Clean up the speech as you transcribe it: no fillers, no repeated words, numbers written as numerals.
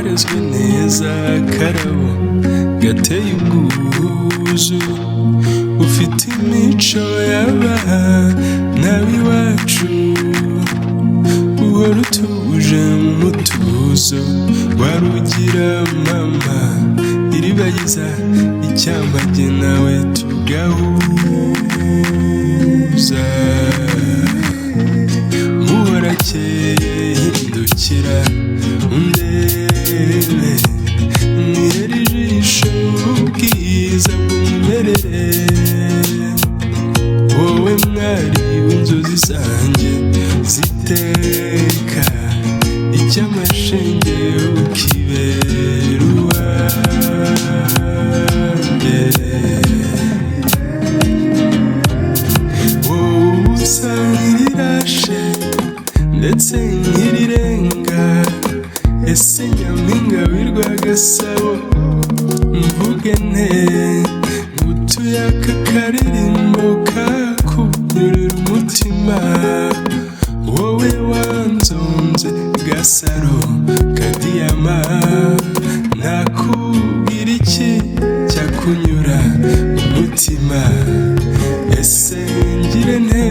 karezwe neza Karabo gateye ubwuzu ufite imico y'abaha n'abiwacu uhora utuje mu mutuzo warugira mama iribagiza icyambage nawe tugahuza muhorakeye hindukira undebe nihere ijisho ubwiza bw'umwimerere wowe mwari w'inzozi zanjye ziteka icy'amashenge ukibera uwanjye wowe usa nk'irirashe ndetse nk'irirenga ese nyampinga w'Irwagasabo mvuge nte ngutuye aka karirimbo kakunyurira umutima wowe wanzonze Gasaro kadiyama nakubwira iki cyakunyura umutima ese ngire nte